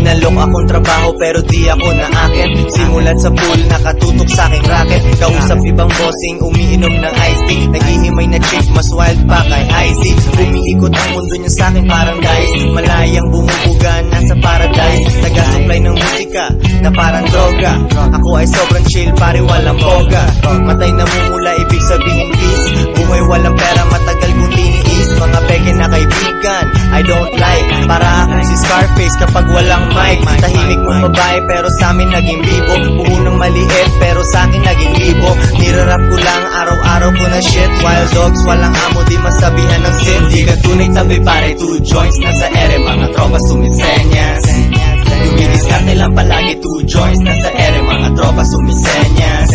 Inalok akong trabaho pero di ako naakin. Simulat sa pool, nakatutok sa aking racket. Kausap ibang bossing, umiinom ng iced tea. Naghihimay na chick, mas wild pa kay IZ. Umiikot ang mundo niya sa akin parang dice. Malayang bumubuga, nasa paradise. Taga-supply ng musika na parang droga. Ako ay sobrang chill, pare walang boga. Matay na mumula, ibig sabihin peace. Buhay walang pera, matagal kong tiniis. Mga peke na kaibigan, I don't like. Para akong si Scarface kapag walang mic. Tahimik mong babae pero sa amin naging bibo. Puhunong maliit pero sa akin naging libo. Nirarap ko lang, araw-araw ko na shit. Wild dogs, walang amo, di masabihan ng sin. Di ka tunay tabi pare, 2 joints nasa ere. Mga tropa sumisenyas. Dumidiskarte lang palagi, 2 joints nasa ere. Mga tropa sumisenyas.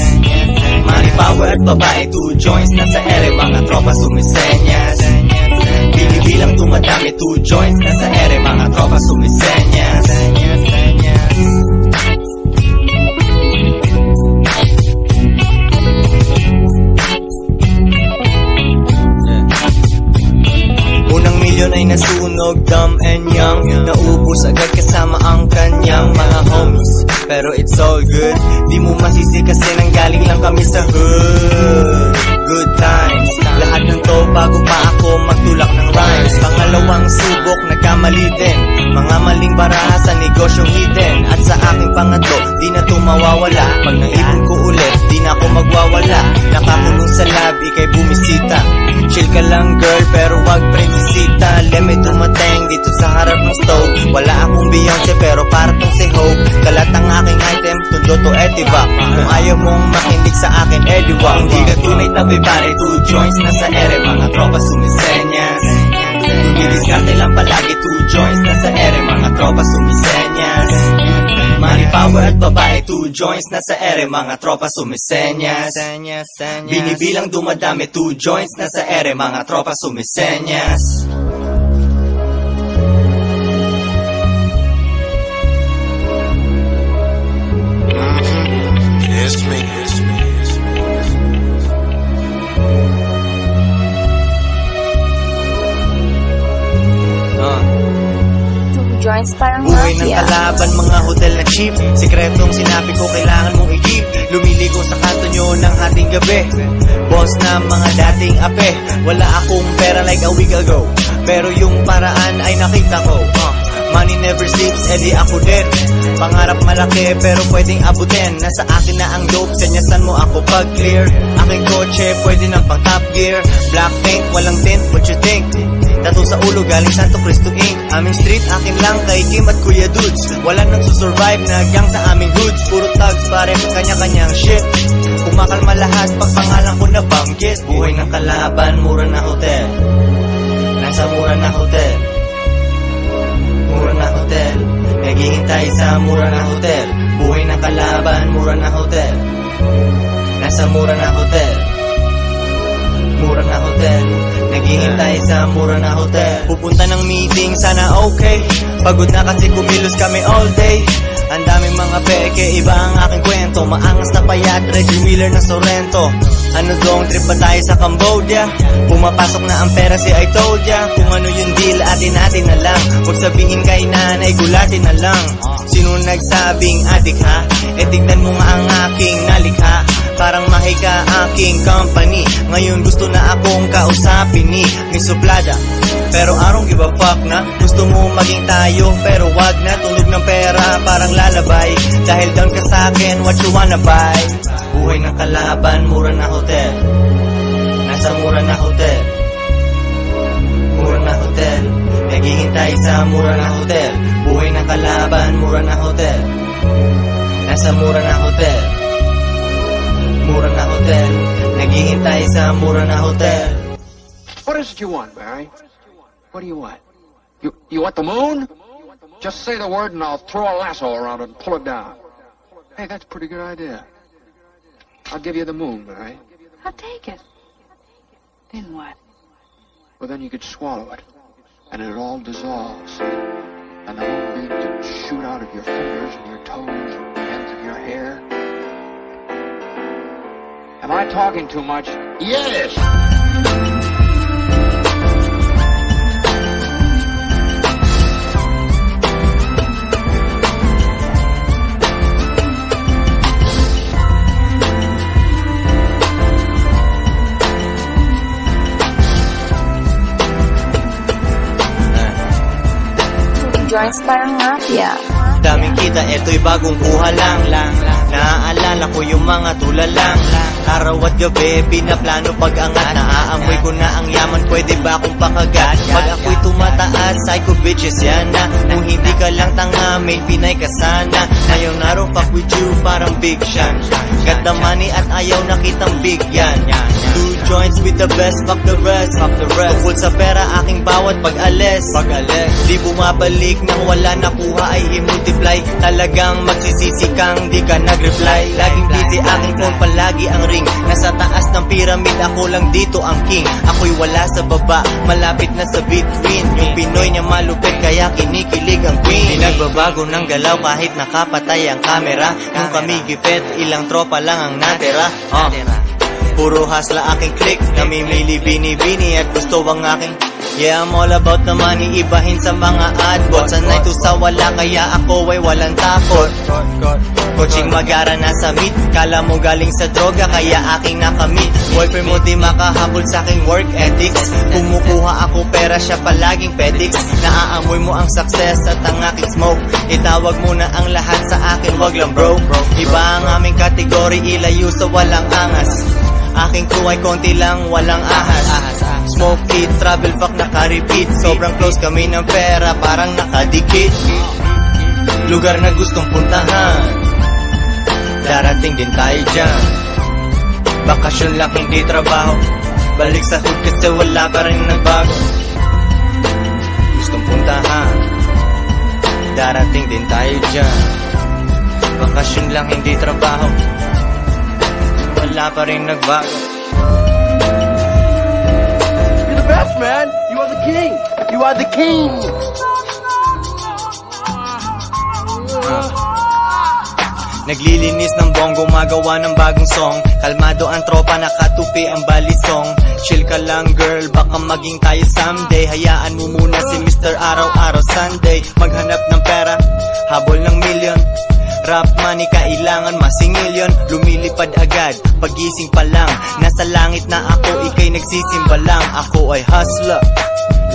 Money, power at babae, 2 joints nasa ere. Mga tropa sumisenyas. Binibilang tumadami, 2 joints nasa ere. Mga tropa sumisenyas. Unang milyon ay nasunog, dumb and young. Naubos agad kasama ang kanyang mga homies. Pero it's all good, di mo masisi kasi nanggaling lang kami sa hood. Good times, lahat ng to bago pa ako magtulak ng rhymes. Pangalawang subok, nagkamali din. Mga maling baraha sa negosyong hidden. At sa aking pangatlo, di na to mawawala. Pag naipon ko ulit, di na ako magwawala. Nakakulong sa lab, ikay bumisita. Chill ka lang girl, pero wag prinsesita. Lemay dumateng dito sa harap ng stove. Wala akong Beyonce, pero para tong si Hope. Kalat ang aking item, tundo to etiva. Kung ayaw mong makinig sa akin, ediwa. Hindi ka tunay tabi pare, 2 joints nasa ere. Mga tropa sumisenyas. Dumidiskarte lang palagi, 2 joints nasa ere. Mga tropa sumisenyas. Money, power at babae, 2 joints nasa ere. Mga tropa sumisenyas. Binibilang dumadami, 2 joints nasa ere. Mga tropa sumisenyas. It's me, it's me, it's me, it's me. Joints parang Buhay ng mafia. kalaban, mga hotel na cheap. Sikretong sinabi ko kailangan mong i-keep. Lumiligo sa kanto nyo ng hating gabi. Boss na mga dating ape. Wala akong pera like a week ago, pero yung paraan ay nakita ko. Money never sleeps, edi ako din. Pangarap malaki pero pwedeng abutin. Nasa akin na ang dope, senyasan mo ako pag clear. Aking kotse pwede ng pang top gear. Black paint, walang tint, what you think? Tattoo sa ulo galing Santo Cristo Inc. Aming street, akin lang kay Kim at Kuya Dudes. Wala nang susurvive na gang sa aming hoods. Puro thugs pare, kanya-kanyang shit. Kumakalma lahat pag pangalan ko nabanggit. Buhay ng kalaban, mura na hotel. Nasa mura na hotel. Mura na hotel. Naghihintay sa mura na hotel. Buhay ng kalaban, mura na hotel. Nasa mura na hotel. Mura na hotel. Naghihintay sa mura na hotel. Pupunta ng meeting, sana okay. Pagod na kasi kumilos kami all day. Ang daming mga peke, iba ang aking kwento. Maangas na payat, Reggie Miller na Sorrento. Ano dong trip ba tayo sa Cambodia? Pumapasok na ang pera si I told ya. Kung ano yung deal, atin-atin na lang. Huwag sabihin kay nanay, gulatin na lang. Sino nagsabing adik ha? E tignan mo nga ang aking nalikha. Parang mahika aking company. Ngayon gusto na akong kausapin ni Miss Suplada. Pero I don't give a fuck na. Gusto mo maging tayo pero wag na. Tunog ng pera parang lalabay. Dahil down ka sa akin, what you wanna buy? Buhay ng kalaban, mura na hotel. Nasa mura na hotel. Mura na hotel. Naghihintay sa mura na hotel. Buhay ng kalaban, mura na hotel. Nasa mura na hotel. Mura na hotel. Naghihintay sa mura na hotel. What is it you want, Barry? What do you want? You want the moon? Just say the word and I'll throw a lasso around it and pull it down. Hey, that's a pretty good idea. I'll give you the moon, Barry. I'll take it. Then what? Well, then you could swallow it, and it all dissolves. And the moonbeam can shoot out of your fingers and your toes and the ends of your hair. Am I talking too much? Yes! Joints parang mafia. Daming kita, eto'y bagong kuha lang. Naaalala ko yung mga tulalang. Araw at gabi, pinaplano pag-angat. Naaamoy ko na ang yaman, pwede ba akong pakagat? Pag ako'y tumataas, psycho bitches yan na. Kung hindi ka lang tanga, may Pinay ka sana. Ngayon araw, fuck with you, parang big shot. Got the money at ayaw na kitang bigyan. 2 joints with the best, fuck the rest. Tukol sa pera, aking bawat pag-alis. Di bumabalik nang wala nakuha ay i-multiply. Talagang magsisisi kang di ka nag-reply. Laging busy aking phone, palagi ang ring. Nasa taas ng pyramid, ako lang dito ang king. Ako'y wala sa baba, malapit na sa between. Yung Pinoy niya malupit, kaya kinikilig ang queen. Di nagbabago ng galaw kahit nakapatay ang camera. Nung kami gipet, ilang tropa lang ang natira. Puro hasla aking click, namimili bini-bini at gusto ang aking. Yeah, I'm all about the money, ibahin sa mga adbots. Sanay to sa wala, kaya ako ay walang takot. Coaching magara nasa meet, kala mo galing sa droga, kaya aking nakamit. Boyfriend mo di makahabol sa aking work ethics. Kumukuha ako pera, siya palaging pedix. Naaamoy mo ang success at ang aking smoke. Itawag mo na ang lahat sa akin, wag lang bro. Iba ang aming kategory, ilayo sa walang angas. Aking crew ay konti lang, walang ahas. Smoke it, travel fuck, naka-repeat. Sobrang close kami ng pera, parang nakadikit. Lugar na gustong puntahan, darating din tayo dyan. Bakasyon lang, hindi trabaho. Balik sa hood kasi wala pa rin nagbago. Gustong puntahan, darating din tayo dyan. Bakasyon lang, hindi trabaho. Wala pa rin nagbago. You're the best, man. You are the king. You are the king. Naglilinis ng bongo, magawa ng bagong song. Kalmado ang tropa, nakatupi ang balisong. Chill ka lang girl, baka maging tayo someday. Hayaan mo muna si Mr. Araw-araw Sunday. Maghanap ng pera, habol ng million. Rap money, kailangan masingil yun. Lumilipad agad, pagising pa lang. Nasa langit na ako, ikay nagsisimba lang. Ako ay hustler,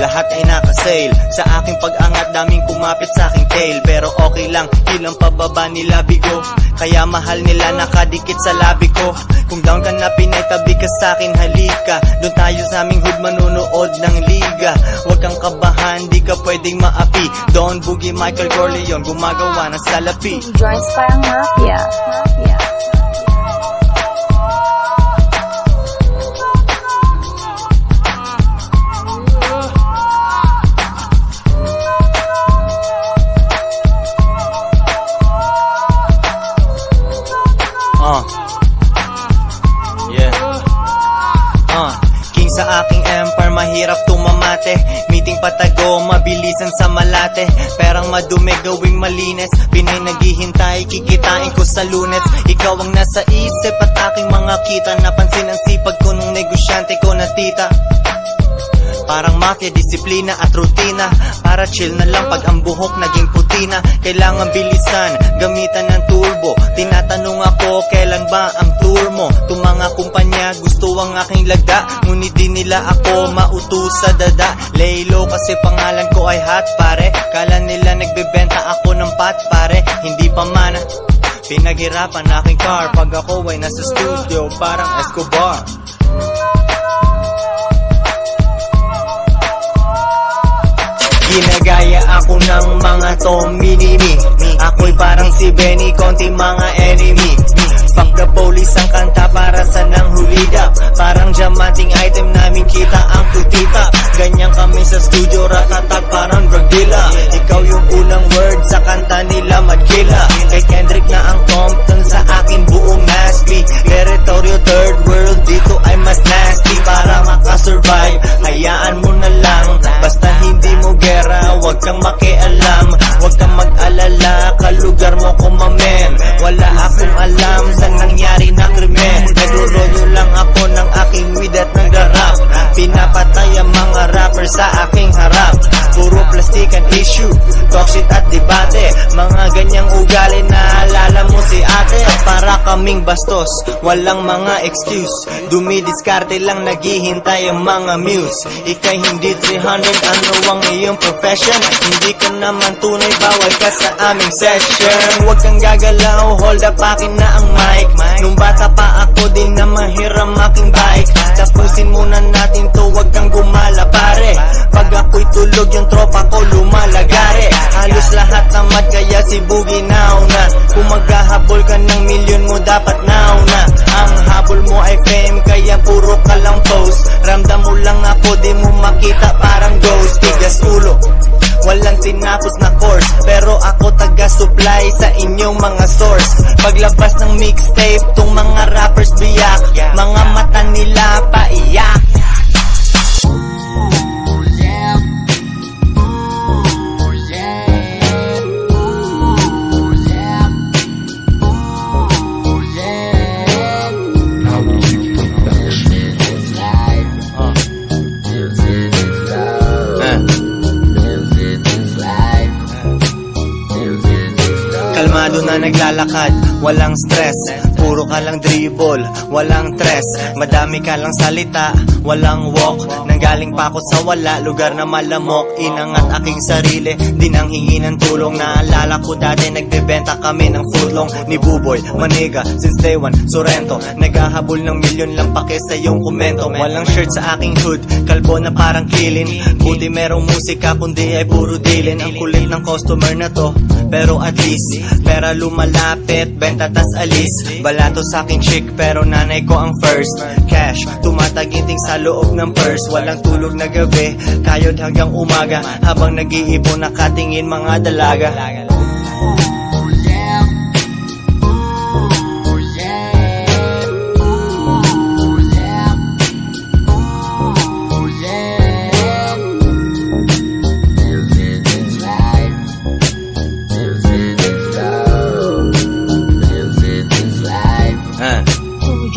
lahat ay nakasale. Sa aking pag-angat, daming kumapit sa aking tail. Pero okay lang, ilang pababa nila bigo. Kaya mahal nila nakadikit sa labi ko. Kung down ka na Pinay, tabi ka sa'kin, halika. Doon tayo sa aming hood, manunood ng liga. Huwag kang kabahan, di ka pwedeng maapi. Don Boogie, Michael Corleone, gumagawa ng salapi. Joints parang mafia. King sa aking empire, mahirap tumamate. Meeting patago, mabilisan sa Malate. Perang madumi, gawing malinis. Pinay naghihintay, kikitain ko sa Lunes. Ikaw ang nasa isip at aking mga kita. Napansin ang sipag ko nung negosyante ko na tita. Parang mafia, disiplina at rutina. Para chill na lang pag ang buhok naging puti na. Kailangan bilisan, gamitan ng turbo. Tinatanong ako, kailan ba ang tour mo? Itong mga kumpanya, gusto ang aking lagda. Ngunit di nila ako mautos sa dada. Lay low kasi pangalan ko ay hot pare. Kala nila nagbebenta ako ng pot pare. Hindi pa mana, pinaghirapan aking car. Pag ako ay nasa studio, parang Escobar. Ginagaya ako ng mga Tommy-Nimi. Ako'y parang si Benny, konti mga enemy. Fuck the police ang kanta para sa nang hulida. Parang diamanting item namin kita ang tutita. Ganyan kami sa studio, ratatak parang drug dealer. Ikaw yung unang word sa kanta nila, Madkilla. Kay Kendrick na ang Compton, sa akin buong nasty. Territorio third world, dito ay mas nasty. Para makasurvive, hayaan mo na lang. Basta hindi mo gera, wag kang makialam. Wag kang mag-alala, kalugar mo kumamen. Wala akong alam sa nangyari na krimen. Nagro-rolyo lang ako ng aking weed at nag-rap. Pinapatay ang mga rapper sa aking harap. Puro plastic politikan issue, talk shit at debate. Mga ganyang ugali na alala mo si ate. Para kaming bastos, walang mga excuse, dumidiskarte lang naghihintay ang mga muse. Ika'y hindi 300, ano ang iyong profession? Hindi ka naman tunay, bawal ka sa aming session. Huwag kang gagalaw, hold up, akin na ang mic. Nung bata pa ako din na mahiram aking bike. Tapusin muna natin to, huwag kang gumala pare. Pag ako'y tulog yung tropa ko lumalagare. Halos lahat tamad kaya si Boogie nauna. Kung maghahabol ka ng milyon mo dapat nauna. Ang habol mo ay fame kaya puro ka lang post. Ramdam mo lang ako di mo makita parang ghost. Tigas ulo, walang tinapos na course, pero ako taga-supply sa inyong mga source. Paglabas ng mixtape, tong mga rappers biyak, mga mata nila paiyak. Kalmado na naglalakad, walang stress. Puro ka lang dribble, walang tres. Madami ka lang salita, walang walk. Nanggaling pa ako sa wala, lugar na malamok. Inangat aking sarili, di nang hingi ng tulong. Naalala ko dati nagbebenta kami ng footlong ni Buboy, Maniga, since day one, Sorrento. Naghahabol ng milyon lang pake sa iyong komento. Walang shirt sa aking hood, kalbo na parang kilin. Buti merong musika, kundi ay puro dilin. Ang kulit ng customer na to, pero at least pera lumalapit, benta tas alis. Balato sa aking chick pero nanay ko ang first. Cash, tumataginting sa loob ng purse. Walang tulog na gabi, kayod hanggang umaga. Habang nag-iipon nakatingin mga dalaga.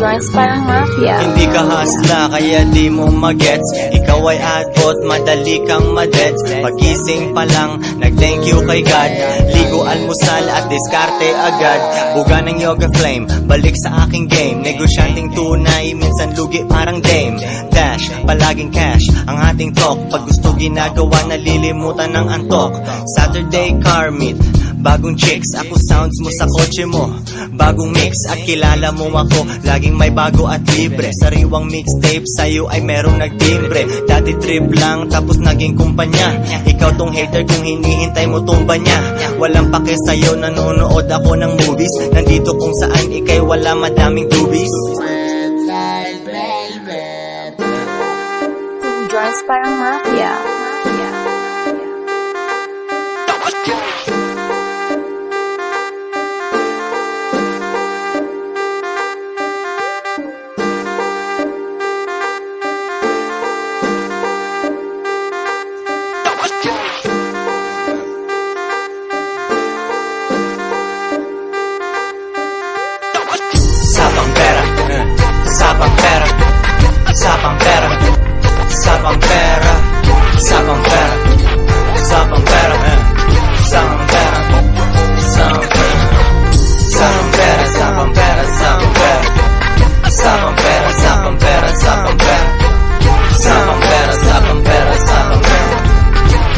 Joins parang mafia. Hindi ka hasla kaya di mo magets. Ikaw ay adbot, madali kang madeds. Pagising pa lang, nag-thank you kay God. Ligo, almusal at diskarte agad. Buga ng yoga flame, balik sa aking game. Negosyanteng tunay, minsan lugi parang dame. Dash, palaging cash, ang ating talk. Pag gusto ginagawa, nalilimutan ng antok. Saturday car meet, bagong chicks, ako sounds mo sa kotse mo. Bagong mix at kilala mo ako, laging may bago at libre. Sariwang mixtape, sa'yo ay merong nagtimbre. Dati trip lang, tapos naging kumpanya. Ikaw tong hater kung hinihintay mo tumba niya. Walang pake sa'yo, nanonood ako ng movies. Nandito kung saan ikay wala madaming tubies. Joins parang mafia. Sapang pera, sapang pera, sapang pera, sapang pera, sapang pera, sapang pera, sapang pera, sapang pera, sapang pera, sapang pera, sapang pera, sapang pera, sapang pera, sapang pera, sapang pera, sapang pera, sapang pera.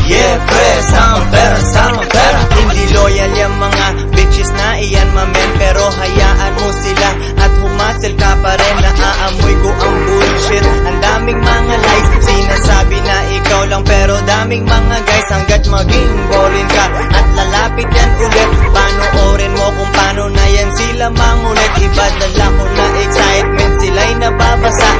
Yeah, pre, sapang pera, sapang pera. Hindi loyal yung mga bitches na iyan mamen, pero hayaan mo sila at humasel ka pa rin. Naaamoy ko ang bullshit, ang daming mga lies. Sinasabi na ikaw lang pero daming mga guys. Hanggat maging boring ka at lalapit yan ulit, panoorin mo kung paano na yan sila mangulit. Iba dala ko na excitement, sila'y nababasa.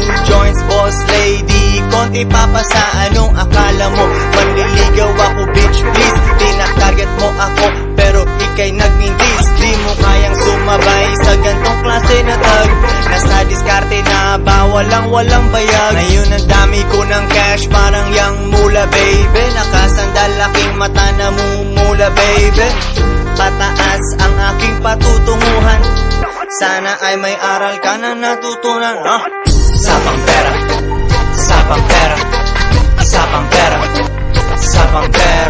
2 joints, boss lady, konti papasa. Anong akala mo? Manliligaw ako, bitch, please. Tinatarget mo ako pero ikay nagmintis. Di mo kayang sumabay sa gantong klase na tag. Nasa diskarte na ba, walang bayag. Ngayon ang dami ko ng cash, parang yang mula baby. Nakasandal aking mata na mumula baby. Pataas ang aking patutunguhan, sana ay may aral ka na natutunan. Sapang pera, sapang pera, sapang pera, sapang pera,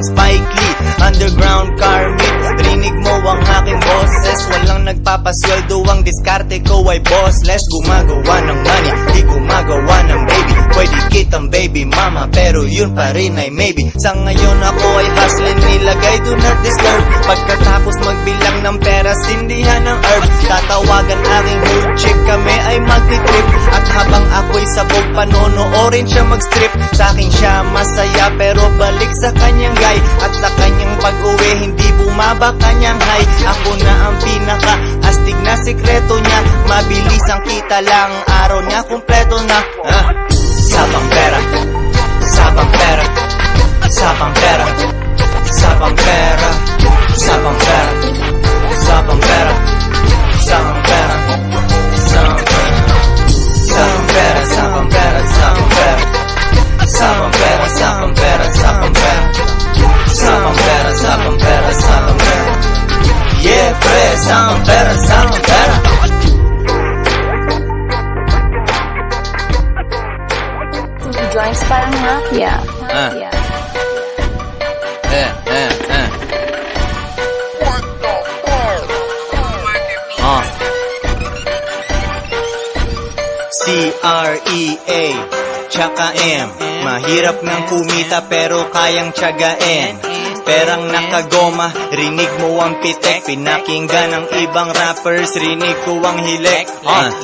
ng Spike Lee. Underground car meet, rinig mo ang aking boses. Walang nagpapasweldo, ang diskarte ko ay bossless. Gumagawa ng money, di gumagawa ng baby. Pwede kitang baby mama, pero yun pa rin ay maybe. Sa ngayon ako ay hustling, nilagay do not disturb. Pagkatapos magbilang ng pera, sindihan ng herb. Tatawagan aking hood chick, kami ay magti-trip. At habang ako'y sabog, panonoorin siya mag-strip. Sa akin siya masaya, pero balik sa kanyang guy. At sa kanyang pag-uwi, hindi bumaba kanyang high. Ako na ang pinaka-astig na sikreto niya. Mabilis ang kita lang, araw niya kumpleto na. Sapang pera, sapang pera, sapang pera, sapang pera, sapang pera, sapang pera, sapang pera, sapang pera, sapang pera, sapang pera, sapang pera, sapang pera, sapang pera, sapang pera, sapang pera, sapang pera, sapang pera. Yeah, pre, sapang pera, sapang pera. Joints parang mafia. C-R-E-A tsaka M. Mahirap nang kumita pero kayang tiyagain. Perang nakagoma, rinig mo ang pitek. Pinakinggan ng ibang rappers, rinig ko ang hilik.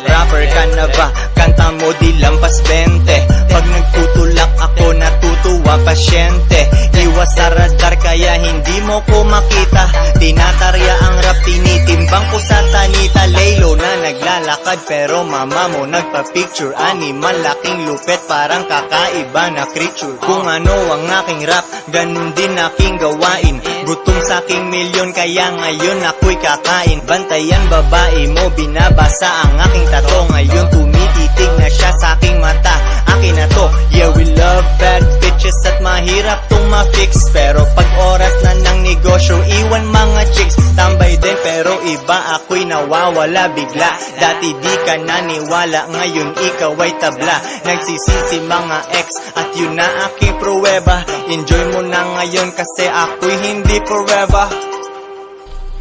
Rapper ka na ba? Kanta mo di lampas 20. Pag nagtutulak ako natutuwa pasyente. Iwas sa radar kaya hindi mo ko makita. Tinatarya ang rap, tinitimbang ko sa tanita. Laylo na naglalakad pero mama mo nagpa-picture. Animal, laking lupet, parang kakaiba na creature. Kung ano ang aking rap, ganun din aking gawain. Gutom sa aking milyon kaya ngayon ako'y kakain. Bantayan babae mo, binabasa ang aking tato. Ngayon tumititig na siya sa aking mata. Akin na to, yeah we love bad bitches at mahirap tong ma-fix. Pero pag oras na ng negosyo, iwan mga chicks. Tambay din pero iba ako'y nawawala bigla. Dati di ka naniwala, ngayon ikaw ay tabla. Nagsisisi mga ex at yun na aking pruweba. Enjoy mo na ngayon kasi ako'y hindi forever.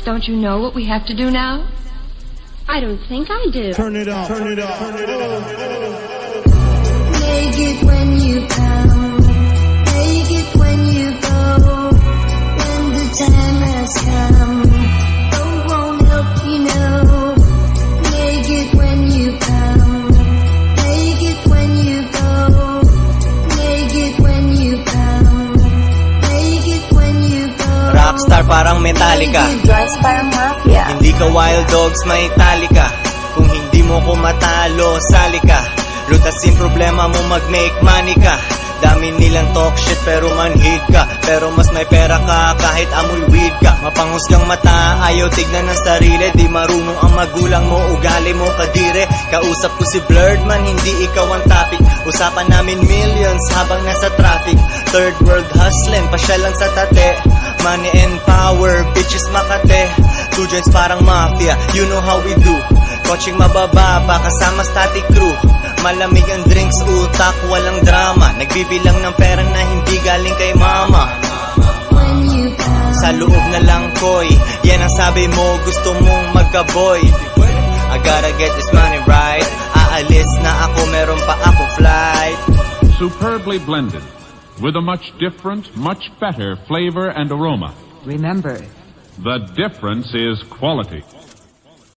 Don't you know what we have to do now? I don't think I do. Turn it up, turn it up, turn it up. Make it when you come, make it when you go. When the time has come, oh, won't help you know. Make it when you come, make it when you go. Make it when you come, make it when you go. Rockstar parang Metallica, Joints parang mafia. hindi ka Wild Dogs, may tali ka. Kung hindi mo ko matalo, sali ka. Lutasin problema mo, mag-make money ka. Dami nilang talk shit pero manhid ka. Pero mas may pera ka kahit amoy weed ka. Mapanghusgang mata, ayaw tignan ng sarili. Di marunong ang magulang mo, ugali mo kadire. Kausap ko si Blurred man, hindi ikaw ang topic. Usapan namin millions habang nasa traffic. Third world hustling, pasya lang sa tate. Money and power, bitches Makate. Two joints parang mafia, you know how we do. Coaching mabababa kasama static crew. Malamig ang drinks, utak, walang drama. Nagbibilang ng pera na hindi galing kay mama. Sa loob na lang koy, yan ang sabi mo, gusto mong magka-boy. I gotta get this money right. Aalis na ako, meron pa ako flight. Superbly blended, with a much different, much better flavor and aroma. Remember, the difference is quality.